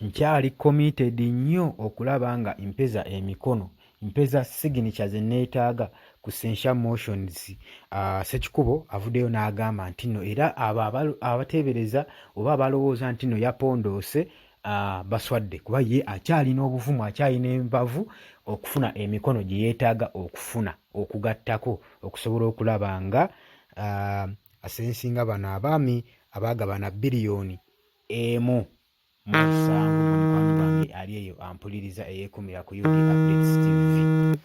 nkyali committed nnyo okulaba nga mpeza emikono, mpeza signatures enneetaaga ku essential motions. Ssekikubo avuddeyo n'agamba nti nno era abo abateebereza oba abalowooza nti nno yapondoose baswadde, kuba ye akyalina obuvumu, akyalina envavu okufuna emikono gye yeetaaga okufuna okugattako okusobola okulaba nga asensinga bano abaami abaagabana biliyoni emu mu nsanvu mu mukwano gwange ali eyo ampuliriza eyeekumira ku UD Updates TV.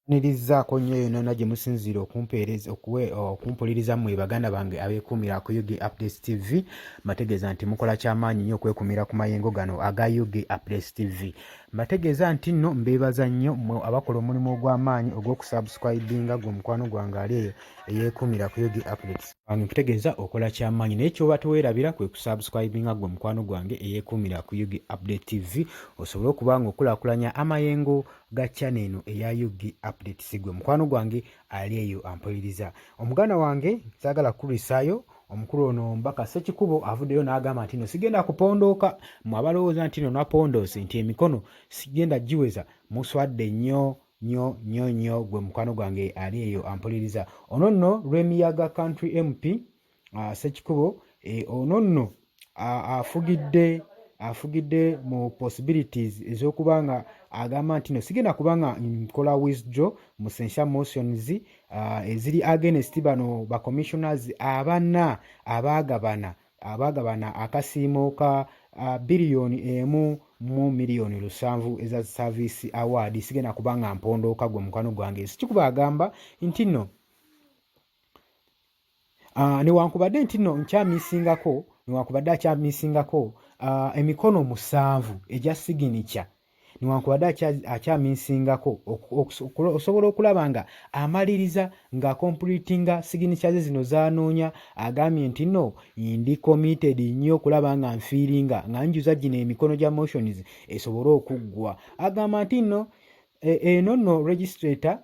Nirizaako nnyo yonna gye musinzira okumpuliriza mmwe baganda bange abeekumira ku UD Updates TV. Mbategeeza nti mukola kyamaanyi nnyo okwekumira ku mayengo gano aga UD Updates TV. Mbategeeza nti nno mbeebaza nnyo mmwe abakola omulimu ogw'amaanyi ogw'okusubscribinga gwe mukwano gwange ali eyo eyeekumira ku UD Updates. Nkutegeeza okola kyamaanyi naye ky'oba teweerabira kwe kusubscribinga gwe mukwano gwange eyeekumira ku UD Update TV osobole okuba nga okulaakulanya amayengo ga channel eno eya UD Updates gwe mukwano gwange ali eyo ampuliriza. Omuganda wange saagala kukulisaayo omukulu ono Mbaka Ssekikubo avuddeyo n'agamba nti nno sigenda kupondooka, mmwe abalowooza nti nno napondoose nti emikono sigenda giweza muswadde nnyo gwe mukwano gwange ali eyo ampuliriza. Ono nno Rwemiyaga Country MP Ssekikubo ono nno afugidde mu possibilities ez'okuba nga agamba nti no sigenda kubanga nkola withdraw mu essential motions eziri against bano ba commissioners abana abaagabana akasiimo ka biliyoni emu mu miliyoni 7 eza service award. Sigenda kubanga mpondooka gwe mukwano gwange. Sikikuba agamba nti no newankubadde nti no nkyamisingako emikono 7 egya signature, newankubadde akyamisingako osobola okulaba nga amaliriza nga completinga signature zino zanoonya. Agambye nti no ndi committed nnyo okulaba nga nfiiringa nga njuza gino emikono gya motions esobole okuggwa. Agamba nti no eno nno registrator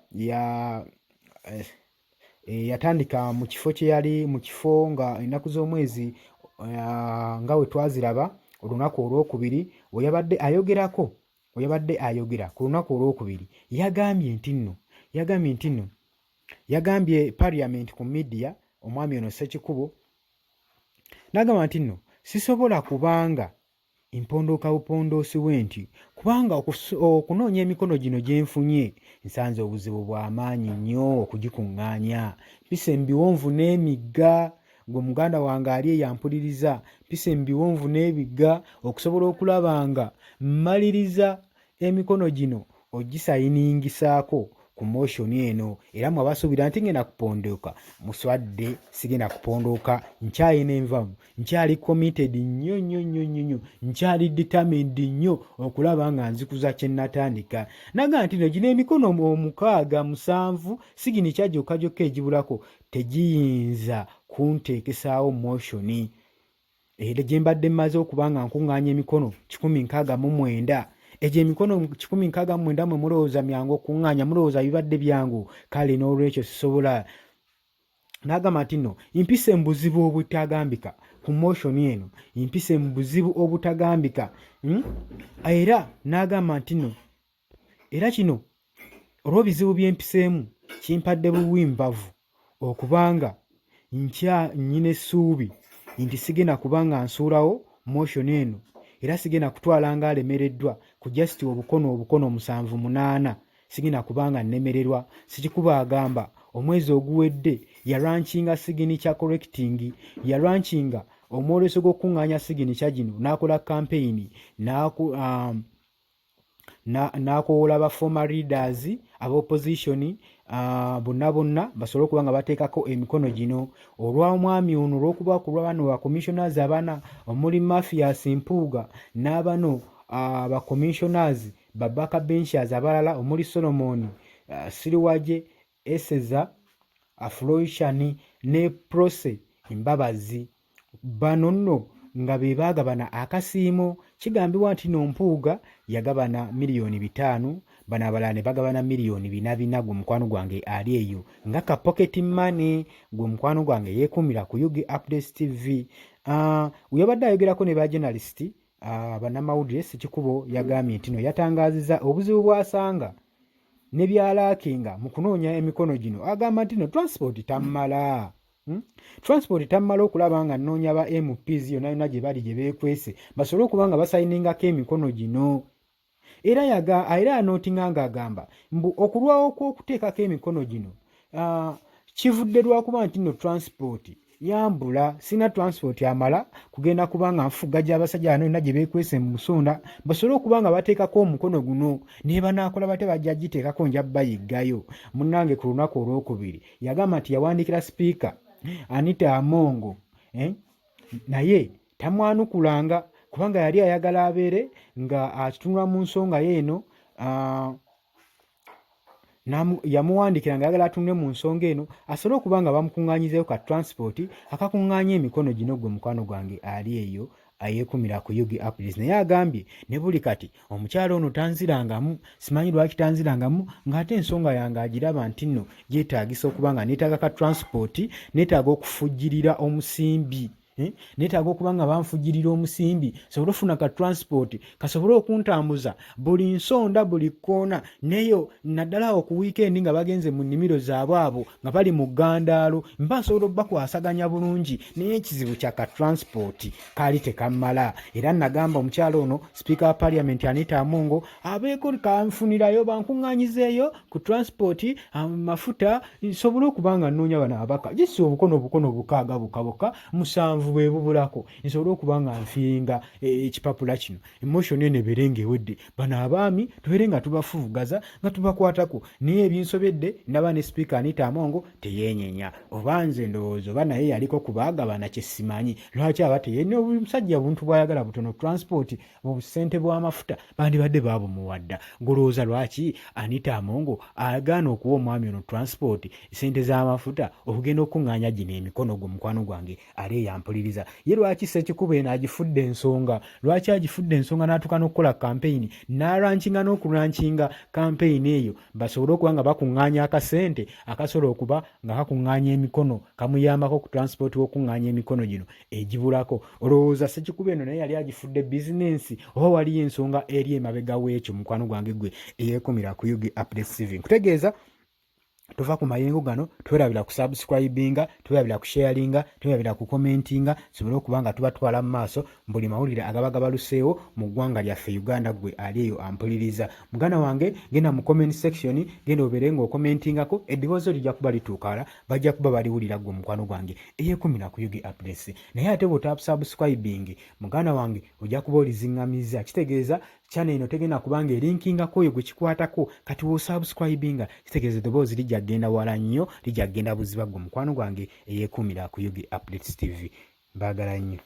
yatandika mu kifo kye yali mu kifo nga ennaku z'omwezi nga we twaziraba olunaku olwokubiri we yabadde ayogera ku lunaku olwokubiri yagambye parliament ku media omwami ono Ssekikubo n'agamba nti nno sisobola kubanga impondooka bupondoosi nti kubanga okunoonya emikono gino gye nfunye nsanze obuzibu bw'amaanyi nnyo okugikuŋŋaanya. Mpise mu biwonvu n'emigga, gwe muganda wange ali eyampuliriza, mpise mu biwonvu n'ebigga okusobola okulaba nga mmaliriza emikono gino ogisayiningisaako ku motion eno. Era mwe abasuubira nti ngenda kupondooka muswadde, sigenda kupondooka, nkyalina envamu, nkyali committed nnyo, nkyali determined nnyo okulaba nga nzikuza kye natandika. Naga nti no gino emikono 7 signature gyokka egibulako tegiyinza kunteekesaawo motion era gye mbadde mmaze okuba nga nkuŋŋaanya emikono 169. Egyo emikono 169 mwe mulowooza myangu okuŋŋaanya, mulowooza bibadde byangu, kale n'olwekyo sisobola. N'agamba nti nno mpise mu buzibu obutagambika ku motion eno, mpise mu buzibu obutagambika. Era n'agamba nti nno era kino olw'ebizibu bye mpiseemu kimpadde buwimbavu okubanga nnyina essuubi nti sigenda kubanga nsuulawo motion eno era sigenda kutwala nga alemereddwa ku just obukono 7-8 sigenda kubanga nnemererwa. Ssekikubo agamba omwezi oguwedde yalankinga signature correcting, yalankinga omwoleso gw'okuŋŋaanya signature gino, n'akola campaign n'akoola ba former leaders ab'opposition bonna basobole okuba nga bateekako emikono gino. Olw'omwami ono olw'okuba ku lw'abano ba commissioners abana omuli Mafias Mpuuga n'abano ba commissioners ba backbenchers abalala omuli Solomon Siriwaje, Eseza Afloishani ne Prose Mbabazi, bano nno nga be baagabana akasiimo. Kigambibwa nti no Mpuuga yagabana miliyoni 5, bano abalala ne bagabana miliyoni 4 gwe mukwano gwange ali eyo nga ka pocket money. Gwe mukwano gwange yeekumira ku UD Updates TV. Yabadde ayogerako ne ba journalist bannamawulire Ssekikubo yagambye nti no yatangaazizza obuzibu bw'asanga ne byalaakinga mu kunoonya emikono gino. Agamba nti no transport tammala. Transport tammala okulaba nga nnoonya ba MPs yonna yonna gye bali gye beekwese basobole okuba nga basayiningako emikono gino. Era anootinga ng'agamba mbu okulwawo kw'okuteekako emikono gino kivudde lwakuba nti nno transport yambula, sina transport amala kugenda kuba nga nfuga gy'abasajja bano yonna gye beekwese mu musonda basobole okuba nga bateekako omukono guno naye banaakola bate bajja giteekako nja bayiggayo. Munnange ku lunaku olwokubiri yagamba nti yawandiikira sipiika Anita Amongo naye tamwanukulanga kubanga yali ayagala abeere nga akitunula mu nsonga yeeno. Yamuwandikira nga ayagala atunule mu nsonga eno asobole okuba nga bamukuŋŋaanyizeeyo ka transport akakuŋŋaanya emikono gino gwe mukwano gwange ali eyo ayeekumira ku Yugi Appeals. Naye agambye ne buli kati omukyalo ono tanzirangamu, simanyi lwaki tanzirangamu ng'ate ensonga yange agiraba nti nno gyetaagisa okuba nga neetaaga ka transport, neetaaga okufujjirira omusimbi. Neetaaga okuba nga banfujjirira omusimbi sobole ofuna ka transport kasobole okuntambuza buli nsonda buli kkoona neyo naddala awo ku wiikendi nga bagenze mu nnimiro zaabwe abo nga bali mu ggandaalo mba nsobola obbakwasaganya bulungi naye ekizibu kya ka transport kaali tekammala. Era nagamba omukyalo ono sipiika wa paliamenti Anita Amongo abeeko kanfunirayo bankuŋŋaanyizeeyo ku transport mafuta nsobole okuba nga nnoonya bano abaka gisi obukono bukaaga bukabuka musanvu bwe bubulako nsobole okuba nga nfiinga ekipapula kino emotion ene berenga ewedde bano abaami tubeere nga tubafuugaza nga tubakwatako. Naye ebinsobedde ndaba ne sipiika Anita Amongo teyeenyenya oba nze ndowooza oba naye yaliko kubaagabana kye simanyi lwaki aba teyeenye omusajja buntu bwayagala butono transport obusente bw'amafuta bandibadde baabumuwadda. Golowooza lwaki Anita Amongo agaana okuwa omwami ono transport sente z'amafuta okugenda okuŋŋaanya gino emikono gwe mukwano gwange ali eyampuliriza. Ye lwaki Ssekikubo eno agifudde ensonga, lwaki agifudde ensonga n'atuuka n'okukola kampeyini n'alankinga n'okulankinga kampeyini eyo basobole okuba nga bakuŋŋaanya akasente akasobola okuba nga kakuŋŋaanya emikono kamuyambako ku transport w'okuŋŋaanya emikono gino egibulako. Olowooza Ssekikubo eno naye yali agifudde bizinensi oba waliyo ensonga eri emabega w'ekyo mukwano gwange gwe eyeekumira ku Yugi Updates TV. Nkutegeeza tuva ku mayengo gano twerabira ku subscribinga, twerabira ku sharinga, twerabira ku commentinga sobole okuba nga tubatwala mu maaso buli mawulire agaba gabaluseewo mu ggwanga lyaffe Uganda gwe ali eyo ampuliriza. Muganda wange genda mu comment section genda obeere nga okommentingako eddoboozi lijja kuba lituukaala bajja kuba baliwulira gwe mukwano gwange eyeekumira ku Yugi Updates. Naye ate bw'otaapusubscribing muganda wange ojja kuba oliziŋŋamiza kitegeeza channel eno tegenda kubanga erinkingako oyo gwe kikwatako kati w'osubscribinga kitegeeza eddoboozi lijja genda wala nnyo lijja genda buziba gwe mukwano gwange eyeekuumira ku Yugi Updates TV. Mbaagala nnyo.